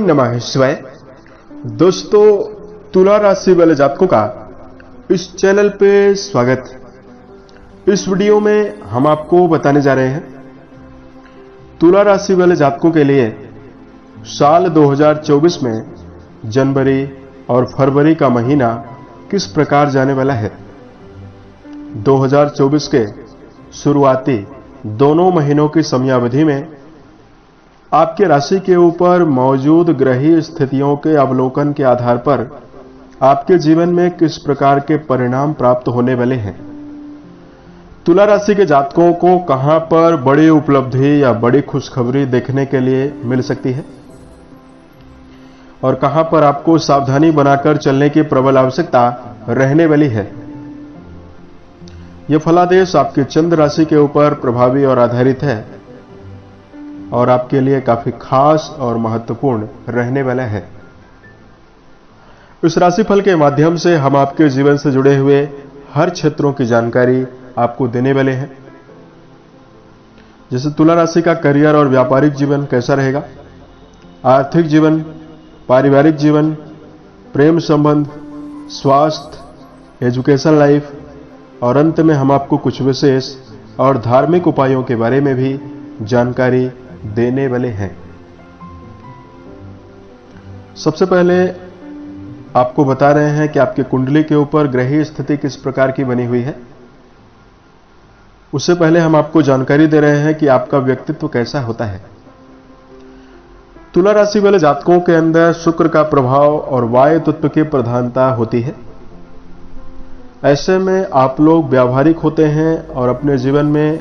नमः शिवाय। दोस्तों, तुला राशि वाले जातकों का इस चैनल पे स्वागत। इस वीडियो में हम आपको बताने जा रहे हैं तुला राशि वाले जातकों के लिए साल 2024 में जनवरी और फरवरी का महीना किस प्रकार जाने वाला है। 2024 के शुरुआती दोनों महीनों की समयावधि में आपके राशि के ऊपर मौजूद ग्रहीय स्थितियों के अवलोकन के आधार पर आपके जीवन में किस प्रकार के परिणाम प्राप्त होने वाले हैं। तुला राशि के जातकों को कहां पर बड़ी उपलब्धि या बड़ी खुशखबरी देखने के लिए मिल सकती है और कहां पर आपको सावधानी बनाकर चलने की प्रबल आवश्यकता रहने वाली है। यह फलादेश आपके चंद्र राशि के ऊपर प्रभावी और आधारित है और आपके लिए काफी खास और महत्वपूर्ण रहने वाला है। इस राशिफल के माध्यम से हम आपके जीवन से जुड़े हुए हर क्षेत्रों की जानकारी आपको देने वाले हैं। जैसे तुला राशि का करियर और व्यापारिक जीवन कैसा रहेगा, आर्थिक जीवन, पारिवारिक जीवन, प्रेम संबंध, स्वास्थ्य, एजुकेशन लाइफ और अंत में हम आपको कुछ विशेष और धार्मिक उपायों के बारे में भी जानकारी देने वाले हैं। सबसे पहले आपको बता रहे हैं कि आपके कुंडली के ऊपर ग्रहीय स्थिति किस प्रकार की बनी हुई है। उससे पहले हम आपको जानकारी दे रहे हैं कि आपका व्यक्तित्व कैसा होता है। तुला राशि वाले जातकों के अंदर शुक्र का प्रभाव और वायु तत्व की प्रधानता होती है। ऐसे में आप लोग व्यावहारिक होते हैं और अपने जीवन में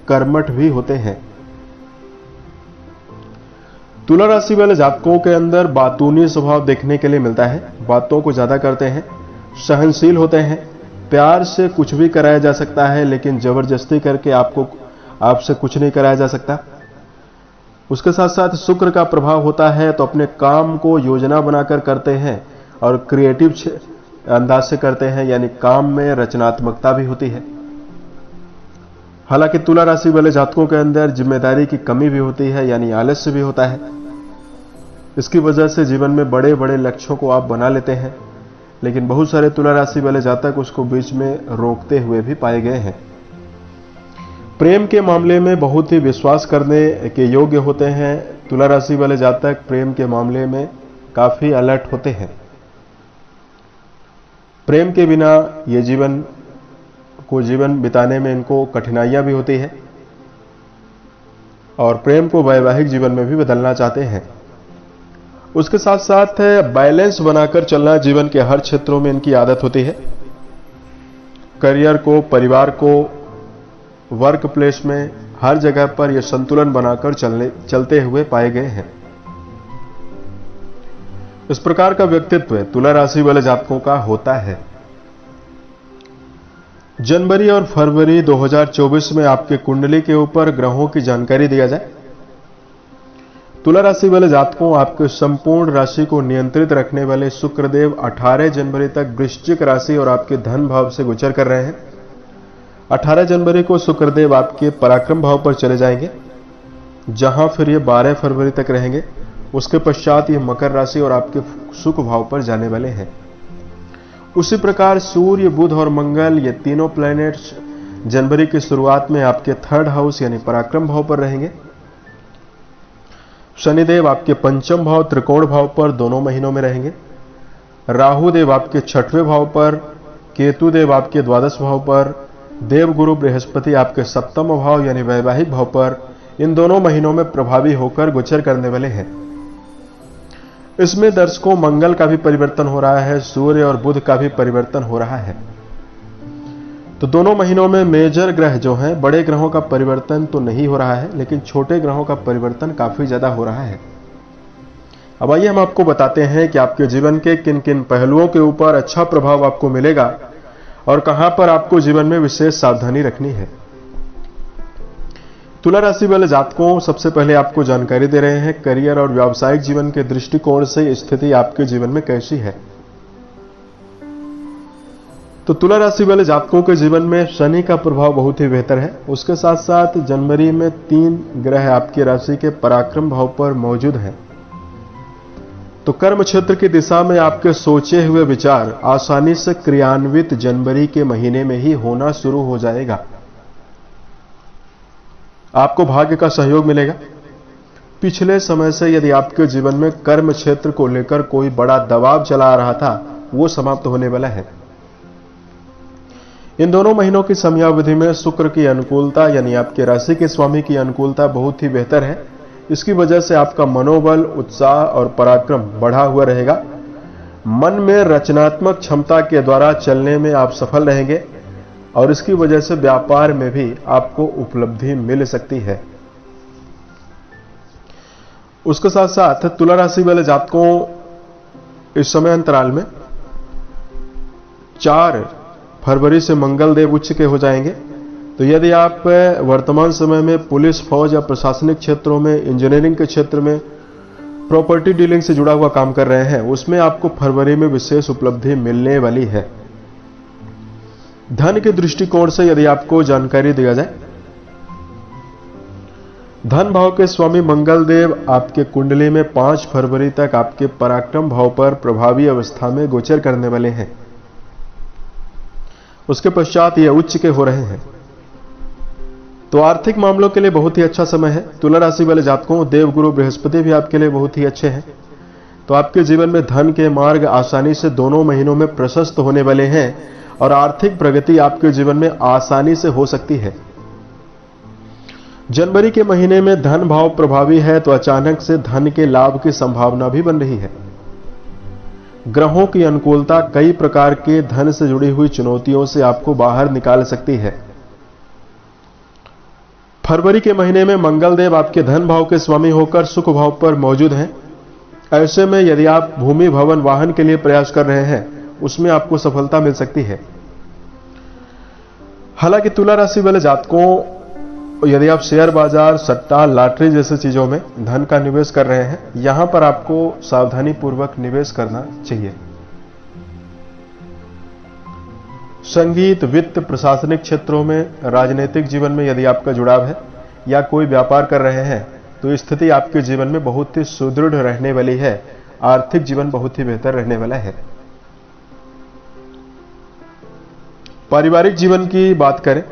कर्मठ भी होते हैं। तुला राशि वाले जातकों के अंदर बातूनी स्वभाव देखने के लिए मिलता है। बातों को ज्यादा करते हैं, सहनशील होते हैं, प्यार से कुछ भी कराया जा सकता है लेकिन जबरदस्ती करके आपसे कुछ नहीं कराया जा सकता। उसके साथ साथ शुक्र का प्रभाव होता है तो अपने काम को योजना बनाकर करते हैं और क्रिएटिव अंदाज से करते हैं, यानी काम में रचनात्मकता भी होती है। हालांकि तुला राशि वाले जातकों के अंदर जिम्मेदारी की कमी भी होती है, यानी आलस्य भी होता है। इसकी वजह से जीवन में बड़े बड़े लक्ष्यों को आप बना लेते हैं, लेकिन बहुत सारे तुला राशि वाले जातक उसको बीच में रोकते हुए भी पाए गए हैं। प्रेम के मामले में बहुत ही विश्वास करने के योग्य होते हैं। तुला राशि वाले जातक प्रेम के मामले में काफी अलर्ट होते हैं। प्रेम के बिना ये जीवन बिताने में इनको कठिनाइयां भी होती है और प्रेम को वैवाहिक जीवन में भी बदलना चाहते हैं। उसके साथ साथ बैलेंस बनाकर चलना जीवन के हर क्षेत्रों में इनकी आदत होती है। करियर को, परिवार को, वर्क प्लेस में हर जगह पर यह संतुलन बनाकर चलते हुए पाए गए हैं। इस प्रकार का व्यक्तित्व तुला राशि वाले जातकों का होता है। जनवरी और फरवरी 2024 में आपके कुंडली के ऊपर ग्रहों की जानकारी दिया जाए। तुला राशि वाले जातकों, आपके संपूर्ण राशि को नियंत्रित रखने वाले शुक्रदेव 18 जनवरी तक वृश्चिक राशि और आपके धन भाव से गोचर कर रहे हैं। 18 जनवरी को शुक्रदेव आपके पराक्रम भाव पर चले जाएंगे, जहां फिर ये 12 फरवरी तक रहेंगे। उसके पश्चात ये मकर राशि और आपके सुख भाव पर जाने वाले हैं। उसी प्रकार सूर्य, बुध और मंगल, ये तीनों प्लैनेट्स जनवरी की शुरुआत में आपके थर्ड हाउस यानी पराक्रम भाव पर रहेंगे। शनिदेव आपके पंचम भाव त्रिकोण भाव पर दोनों महीनों में रहेंगे। राहु देव आपके छठवें भाव पर, केतु देव आपके द्वादश भाव पर, देवगुरु बृहस्पति आपके सप्तम भाव यानी वैवाहिक भाव पर इन दोनों महीनों में प्रभावी होकर गोचर करने वाले हैं। इसमें दर्शकों मंगल का भी परिवर्तन हो रहा है, सूर्य और बुध का भी परिवर्तन हो रहा है। तो दोनों महीनों में मेजर ग्रह जो हैं, बड़े ग्रहों का परिवर्तन तो नहीं हो रहा है, लेकिन छोटे ग्रहों का परिवर्तन काफी ज्यादा हो रहा है। अब आइए हम आपको बताते हैं कि आपके जीवन के किन किन पहलुओं के ऊपर अच्छा प्रभाव आपको मिलेगा और कहां पर आपको जीवन में विशेष सावधानी रखनी है। तुला राशि वाले जातकों, सबसे पहले आपको जानकारी दे रहे हैं करियर और व्यावसायिक जीवन के दृष्टिकोण से स्थिति आपके जीवन में कैसी है। तो तुला राशि वाले जातकों के जीवन में शनि का प्रभाव बहुत ही बेहतर है। उसके साथ साथ जनवरी में 3 ग्रह आपकी राशि के पराक्रम भाव पर मौजूद हैं। तो कर्म क्षेत्र की दिशा में आपके सोचे हुए विचार आसानी से क्रियान्वित जनवरी के महीने में ही होना शुरू हो जाएगा। आपको भाग्य का सहयोग मिलेगा। पिछले समय से यदि आपके जीवन में कर्म क्षेत्र को लेकर कोई बड़ा दबाव चला आ रहा था, वो समाप्त होने वाला है। इन दोनों महीनों की समयावधि में शुक्र की अनुकूलता यानी आपके राशि के स्वामी की अनुकूलता बहुत ही बेहतर है। इसकी वजह से आपका मनोबल, उत्साह और पराक्रम बढ़ा हुआ रहेगा। मन में रचनात्मक क्षमता के द्वारा चलने में आप सफल रहेंगे और इसकी वजह से व्यापार में भी आपको उपलब्धि मिल सकती है। उसके साथ साथ तुला राशि वाले जातकों इस समय अंतराल में 4 फरवरी से मंगल देव उच्च के हो जाएंगे। तो यदि आप वर्तमान समय में पुलिस, फौज या प्रशासनिक क्षेत्रों में, इंजीनियरिंग के क्षेत्र में, प्रॉपर्टी डीलिंग से जुड़ा हुआ काम कर रहे हैं, उसमें आपको फरवरी में विशेष उपलब्धि मिलने वाली है। धन के दृष्टिकोण से यदि आपको जानकारी दिया जाए, धन भाव के स्वामी मंगल देव आपके कुंडली में 5 फरवरी तक आपके पराक्रम भाव पर प्रभावी अवस्था में गोचर करने वाले हैं। उसके पश्चात ये उच्च के हो रहे हैं। तो आर्थिक मामलों के लिए बहुत ही अच्छा समय है। तुला राशि वाले जातकों, देवगुरु बृहस्पति भी आपके लिए बहुत ही अच्छे हैं। तो आपके जीवन में धन के मार्ग आसानी से दोनों महीनों में प्रशस्त होने वाले हैं और आर्थिक प्रगति आपके जीवन में आसानी से हो सकती है। जनवरी के महीने में धन भाव प्रभावी है, तो अचानक से धन के लाभ की संभावना भी बन रही है। ग्रहों की अनुकूलता कई प्रकार के धन से जुड़ी हुई चुनौतियों से आपको बाहर निकाल सकती है। फरवरी के महीने में मंगल देव आपके धन भाव के स्वामी होकर सुख भाव पर मौजूद हैं। ऐसे में यदि आप भूमि, भवन, वाहन के लिए प्रयास कर रहे हैं, उसमें आपको सफलता मिल सकती है। हालांकि तुला राशि वाले जातकों, यदि आप शेयर बाजार, सट्टा, लॉटरी जैसे चीजों में धन का निवेश कर रहे हैं, यहां पर आपको सावधानी पूर्वक निवेश करना चाहिए। संगीत, वित्त, प्रशासनिक क्षेत्रों में, राजनीतिक जीवन में यदि आपका जुड़ाव है या कोई व्यापार कर रहे हैं, तो स्थिति आपके जीवन में बहुत ही सुदृढ़ रहने वाली है। आर्थिक जीवन बहुत ही बेहतर रहने वाला है। पारिवारिक जीवन की बात करें,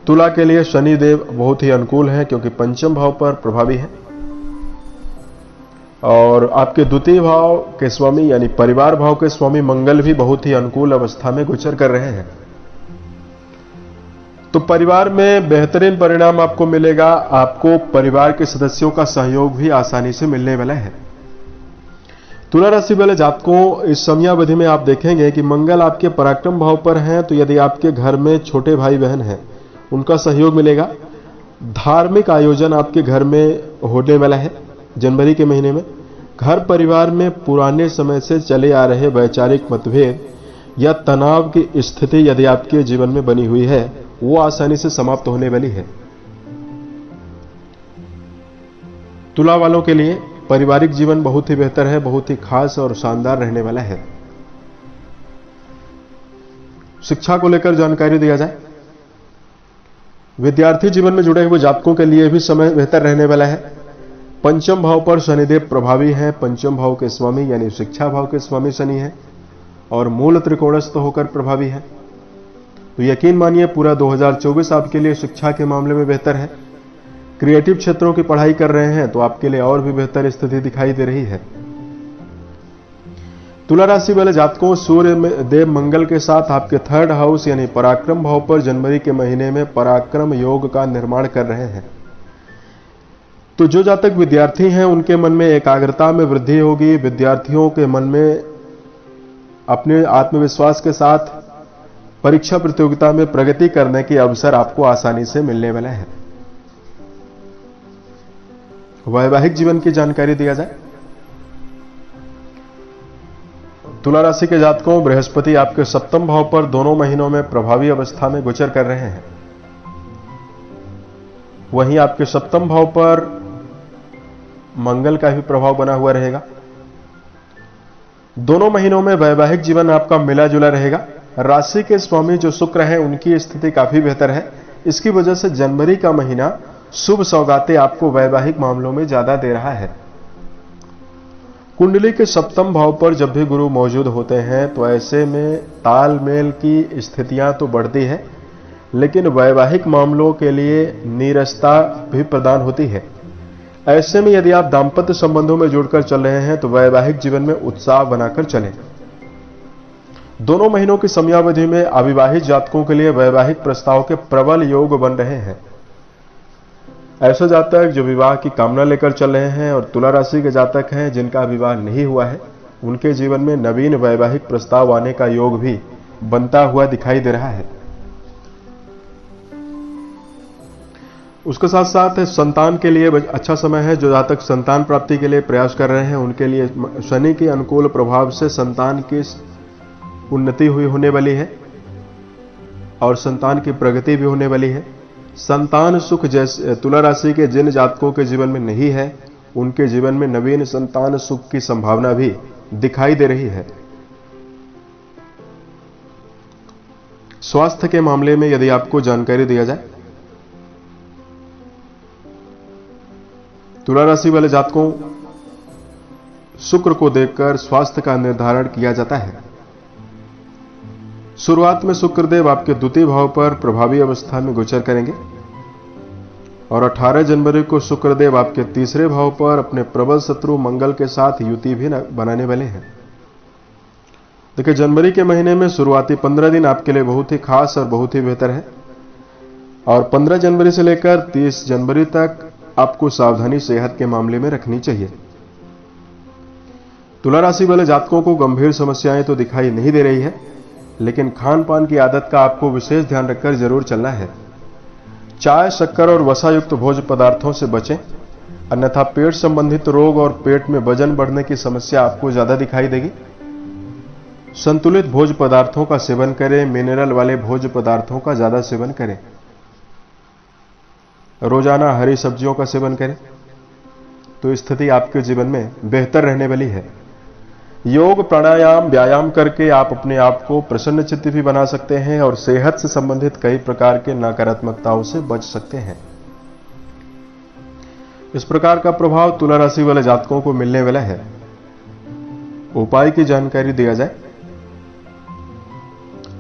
तुला के लिए शनि देव बहुत ही अनुकूल हैं, क्योंकि पंचम भाव पर प्रभावी है और आपके द्वितीय भाव के स्वामी यानी परिवार भाव के स्वामी मंगल भी बहुत ही अनुकूल अवस्था में गोचर कर रहे हैं। तो परिवार में बेहतरीन परिणाम आपको मिलेगा। आपको परिवार के सदस्यों का सहयोग भी आसानी से मिलने वाला है। तुला राशि वाले जातकों, इस समयावधि में आप देखेंगे कि मंगल आपके पराक्रम भाव पर हैं। तो यदि आपके घर में छोटे भाई बहन हैं, उनका सहयोग मिलेगा। धार्मिक आयोजन आपके घर में होने वाला है जनवरी के महीने में। घर परिवार में पुराने समय से चले आ रहे वैचारिक मतभेद या तनाव की स्थिति यदि आपके जीवन में बनी हुई है, वो आसानी से समाप्त होने वाली है। तुला वालों के लिए पारिवारिक जीवन बहुत ही बेहतर है, बहुत ही खास और शानदार रहने वाला है। शिक्षा को लेकर जानकारी दिया जाए, विद्यार्थी जीवन में जुड़े हुए जातकों के लिए भी समय बेहतर रहने वाला है। पंचम भाव पर शनिदेव प्रभावी हैं। पंचम भाव के स्वामी यानी शिक्षा भाव के स्वामी शनि हैं और मूल त्रिकोणस्थ होकर प्रभावी है। तो यकीन मानिए पूरा 2024 आपके लिए शिक्षा के मामले में बेहतर है। क्रिएटिव क्षेत्रों की पढ़ाई कर रहे हैं तो आपके लिए और भी बेहतर स्थिति दिखाई दे रही है। तुला राशि वाले जातकों, सूर्य देव मंगल के साथ आपके 3rd हाउस यानी पराक्रम भाव पर जनवरी के महीने में पराक्रम योग का निर्माण कर रहे हैं। तो जो जातक विद्यार्थी हैं, उनके मन में एकाग्रता में वृद्धि होगी। विद्यार्थियों के मन में अपने आत्मविश्वास के साथ परीक्षा प्रतियोगिता में प्रगति करने के अवसर आपको आसानी से मिलने वाला है। वैवाहिक जीवन की जानकारी दिया जाए, तुला राशि के जातकों, बृहस्पति आपके 7वें भाव पर दोनों महीनों में प्रभावी अवस्था में गोचर कर रहे हैं। वहीं आपके 7वें भाव पर मंगल का भी प्रभाव बना हुआ रहेगा। दोनों महीनों में वैवाहिक जीवन आपका मिला जुला रहेगा। राशि के स्वामी जो शुक्र हैं, उनकी स्थिति काफी बेहतर है। इसकी वजह से जनवरी का महीना शुभ सौगातें आपको वैवाहिक मामलों में ज्यादा दे रहा है। कुंडली के सप्तम भाव पर जब भी गुरु मौजूद होते हैं तो ऐसे में तालमेल की स्थितियां तो बढ़ती है, लेकिन वैवाहिक मामलों के लिए नीरसता भी प्रदान होती है। ऐसे में यदि आप दाम्पत्य संबंधों में जुड़कर चल रहे हैं तो वैवाहिक जीवन में उत्साह बनाकर चलें। दोनों महीनों की समयावधि में अविवाहित जातकों के लिए वैवाहिक प्रस्ताव के प्रबल योग बन रहे हैं। ऐसे जातक जो विवाह की कामना लेकर चल रहे हैं और तुला राशि के जातक हैं जिनका विवाह नहीं हुआ है, उनके जीवन में नवीन वैवाहिक प्रस्ताव आने का योग भी बनता हुआ दिखाई दे रहा है। उसके साथ साथ संतान के लिए अच्छा समय है। जो जातक संतान प्राप्ति के लिए प्रयास कर रहे हैं उनके लिए शनि के अनुकूल प्रभाव से संतान की उन्नति होने वाली है और संतान की प्रगति भी होने वाली है। संतान सुख जैसे तुला राशि के जिन जातकों के जीवन में नहीं है, उनके जीवन में नवीन संतान सुख की संभावना भी दिखाई दे रही है। स्वास्थ्य के मामले में यदि आपको जानकारी दिया जाए, तुला राशि वाले जातकों शुक्र को देखकर स्वास्थ्य का निर्धारण किया जाता है। शुरुआत में शुक्रदेव आपके द्वितीय भाव पर प्रभावी अवस्था में गोचर करेंगे और 18 जनवरी को शुक्रदेव आपके तीसरे भाव पर अपने प्रबल शत्रु मंगल के साथ युति भी बनाने वाले हैं। देखिए, जनवरी के महीने में शुरुआती 15 दिन आपके लिए बहुत ही खास और बहुत ही बेहतर है और 15 जनवरी से लेकर 30 जनवरी तक आपको सावधानी सेहत के मामले में रखनी चाहिए। तुला राशि वाले जातकों को गंभीर समस्याएं तो दिखाई नहीं दे रही है, लेकिन खान पान की आदत का आपको विशेष ध्यान रखकर जरूर चलना है। चाय, शक्कर और वसायुक्त भोज्य पदार्थों से बचें, अन्यथा पेट संबंधित रोग और पेट में वजन बढ़ने की समस्या आपको ज्यादा दिखाई देगी। संतुलित भोज्य पदार्थों का सेवन करें, मिनरल वाले भोज्य पदार्थों का ज्यादा सेवन करें। रोजाना हरी सब्जियों का सेवन करें तो स्थिति आपके जीवन में बेहतर रहने वाली है। योग, प्राणायाम, व्यायाम करके आप अपने आप को प्रसन्न चित्त भी बना सकते हैं और सेहत से संबंधित कई प्रकार के नकारात्मकताओं से बच सकते हैं। इस प्रकार का प्रभाव तुला राशि वाले जातकों को मिलने वाला है। उपाय की जानकारी दिया जाए,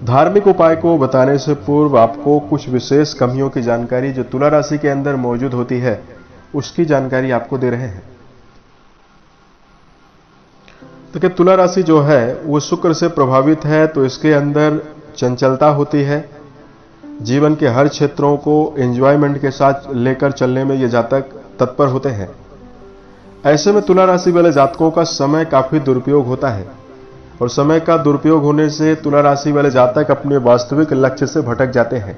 धार्मिक उपाय को बताने से पूर्व आपको कुछ विशेष कमियों की जानकारी जो तुला राशि के अंदर मौजूद होती है उसकी जानकारी आपको दे रहे हैं। तो क्या तुला राशि जो है वो शुक्र से प्रभावित है, तो इसके अंदर चंचलता होती है। जीवन के हर क्षेत्रों को एंजॉयमेंट के साथ लेकर चलने में ये जातक तत्पर होते हैं। ऐसे में तुला राशि वाले जातकों का समय काफी दुरुपयोग होता है और समय का दुरुपयोग होने से तुला राशि वाले जातक अपने वास्तविक लक्ष्य से भटक जाते हैं।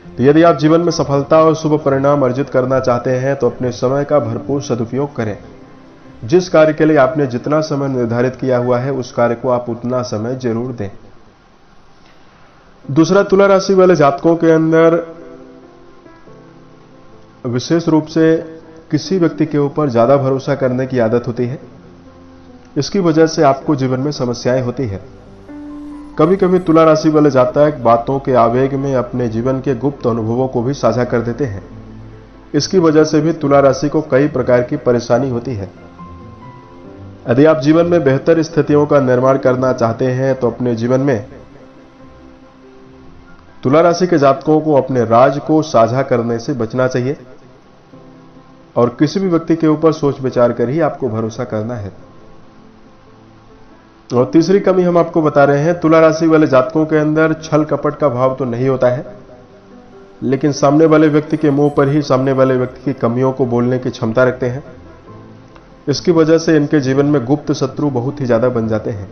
तो यदि आप जीवन में सफलता और शुभ परिणाम अर्जित करना चाहते हैं तो अपने समय का भरपूर सदुपयोग करें। जिस कार्य के लिए आपने जितना समय निर्धारित किया हुआ है उस कार्य को आप उतना समय जरूर दें। दूसरा, तुला राशि वाले जातकों के अंदर विशेष रूप से किसी व्यक्ति के ऊपर ज्यादा भरोसा करने की आदत होती है। इसकी वजह से आपको जीवन में समस्याएं होती है। कभी कभी तुला राशि वाले जातक बातों के आवेग में अपने जीवन के गुप्त अनुभवों को भी साझा कर देते हैं। इसकी वजह से भी तुला राशि को कई प्रकार की परेशानी होती है। यदि आप जीवन में बेहतर स्थितियों का निर्माण करना चाहते हैं तो अपने जीवन में तुला राशि के जातकों को अपने राज को साझा करने से बचना चाहिए और किसी भी व्यक्ति के ऊपर सोच विचार कर ही आपको भरोसा करना है। और तीसरी कमी हम आपको बता रहे हैं, तुला राशि वाले जातकों के अंदर छल कपट का भाव तो नहीं होता है, लेकिन सामने वाले व्यक्ति के मुंह पर ही सामने वाले व्यक्ति की कमियों को बोलने की क्षमता रखते हैं। इसकी वजह से इनके जीवन में गुप्त शत्रु बहुत ही ज्यादा बन जाते हैं।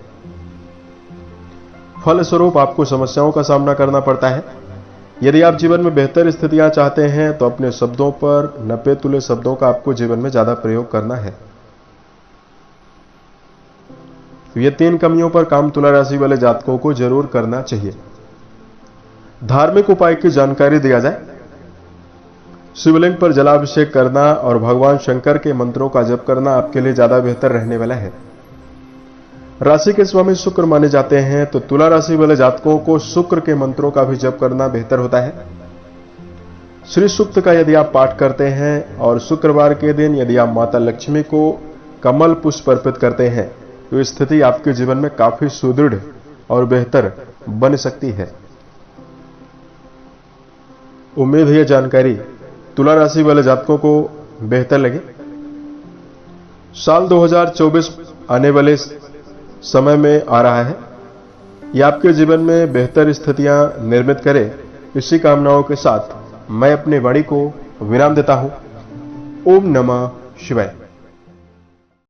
फलस्वरूप आपको समस्याओं का सामना करना पड़ता है। यदि आप जीवन में बेहतर स्थितियां चाहते हैं तो अपने शब्दों पर नपे तुले शब्दों का आपको जीवन में ज्यादा प्रयोग करना है। तो ये 3 कमियों पर काम तुला राशि वाले जातकों को जरूर करना चाहिए। धार्मिक उपाय की जानकारी दिया जाए, शिवलिंग पर जलाभिषेक करना और भगवान शंकर के मंत्रों का जप करना आपके लिए ज्यादा बेहतर रहने वाला है। राशि के स्वामी शुक्र माने जाते हैं, तो तुला राशि वाले जातकों को शुक्र के मंत्रों का भी जप करना बेहतर होता है। श्री सूक्त का यदि आप पाठ करते हैं और शुक्रवार के दिन यदि आप माता लक्ष्मी को कमल पुष्प अर्पित करते हैं तो स्थिति आपके जीवन में काफी सुदृढ़ और बेहतर बन सकती है। उम्मीद है यह जानकारी तुला राशि वाले जातकों को बेहतर लगे। साल 2024 आने वाले समय में आ रहा है, यह आपके जीवन में बेहतर स्थितियां निर्मित करे, इसी कामनाओं के साथ मैं अपनी वाणी को विराम देता हूं। ओम नमः शिवाय।